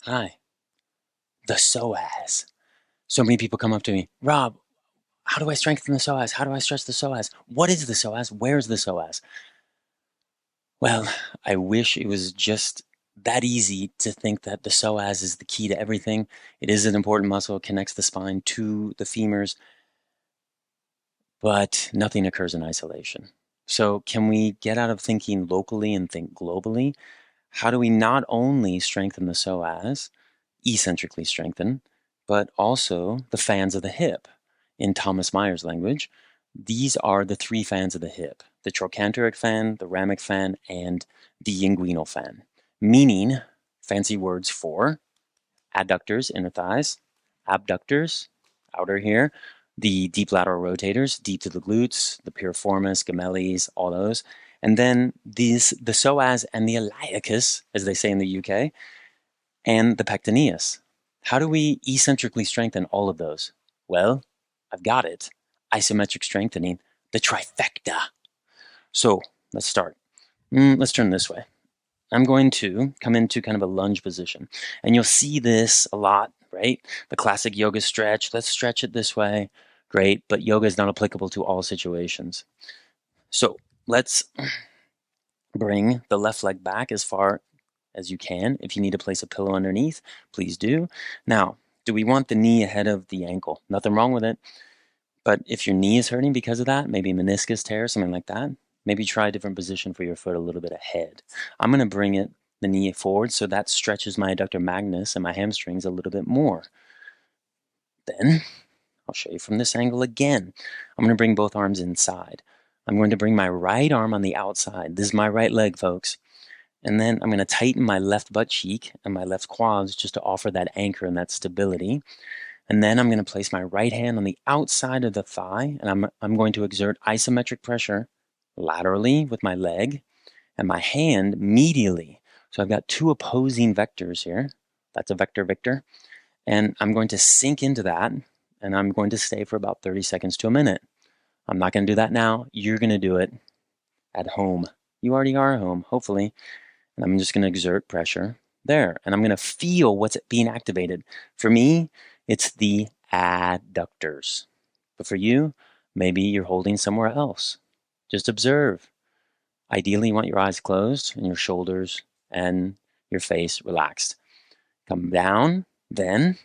Hi. The psoas. So many people come up to me, Rob, how do I strengthen the psoas? How do I stretch the psoas? What is the psoas? Where's the psoas? Well, I wish it was just that easy to think that the psoas is the key to everything. It is an important muscle. It connects the spine to the femurs, but nothing occurs in isolation. So can we get out of thinking locally and think globally? How do we not only strengthen the psoas, eccentrically strengthen, but also the fans of the hip? In Thomas Meyer's language, these are the three fans of the hip: the trochanteric fan, the ramic fan, and the inguinal fan. Meaning, fancy words for adductors, inner thighs, abductors, outer here, the deep lateral rotators, deep to the glutes, the piriformis, gemelles, all those. And then the psoas and the iliacus, as they say in the UK, and the pectineus. How do we eccentrically strengthen all of those? Well, I've got it. Isometric strengthening, the trifecta. So let's start. Let's turn this way. I'm going to come into kind of a lunge position. And you'll see this a lot, right? The classic yoga stretch. Let's stretch it this way. Great, but yoga is not applicable to all situations. So let's bring the left leg back as far as you can. If you need to place a pillow underneath, please do. Now, do we want the knee ahead of the ankle? Nothing wrong with it. But if your knee is hurting because of that, maybe meniscus tear, something like that, maybe try a different position for your foot a little bit ahead. I'm going to bring the knee forward so that stretches my adductor magnus and my hamstrings a little bit more. Then I'll show you from this angle again. I'm going to bring both arms inside. I'm going to bring my right arm on the outside. This is my right leg, folks. And then I'm going to tighten my left butt cheek and my left quads just to offer that anchor and that stability. And then I'm going to place my right hand on the outside of the thigh, and I'm going to exert isometric pressure laterally with my leg and my hand medially. So I've got two opposing vectors here. That's a vector victor. And I'm going to sink into that, and I'm going to stay for about 30 seconds to a minute. I'm not going to do that now. You're going to do it at home. You already are at home, hopefully. And I'm just going to exert pressure there. And I'm going to feel what's being activated. For me, it's the adductors. But for you, maybe you're holding somewhere else. Just observe. Ideally, you want your eyes closed and your shoulders and your face relaxed. Come down, then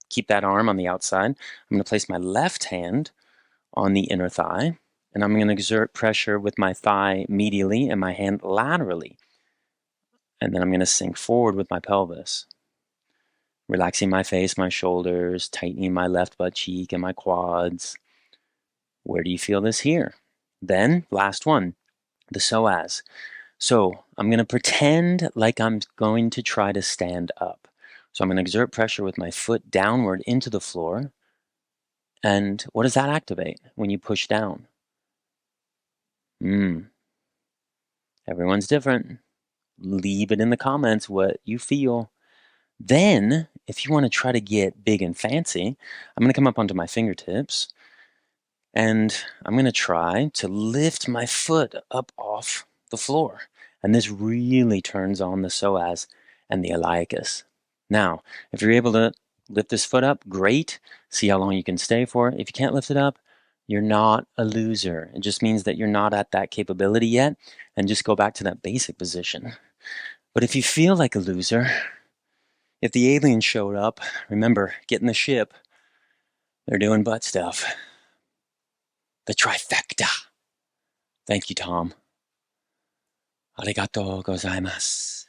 keep that arm on the outside. I'm going to place my left hand on the inner thigh, and I'm going to exert pressure with my thigh medially and my hand laterally. And then I'm going to sink forward with my pelvis, relaxing my face, my shoulders, tightening my left butt cheek and my quads. Where do you feel this here? Then, last one, the psoas. So I'm going to pretend like I'm going to try to stand up. So I'm going to exert pressure with my foot downward into the floor. And what does that activate when you push down? Everyone's different. Leave it in the comments what you feel. Then, if you want to try to get big and fancy, I'm going to come up onto my fingertips, and I'm going to try to lift my foot up off the floor. And this really turns on the psoas and the iliacus. Now, if you're able to lift this foot up, great. See how long you can stay for. If you can't lift it up, you're not a loser. It just means that you're not at that capability yet, and just go back to that basic position. But if you feel like a loser, if the aliens showed up, remember, get in the ship. They're doing butt stuff. The trifecta. Thank you, Tom. Arigato gozaimasu.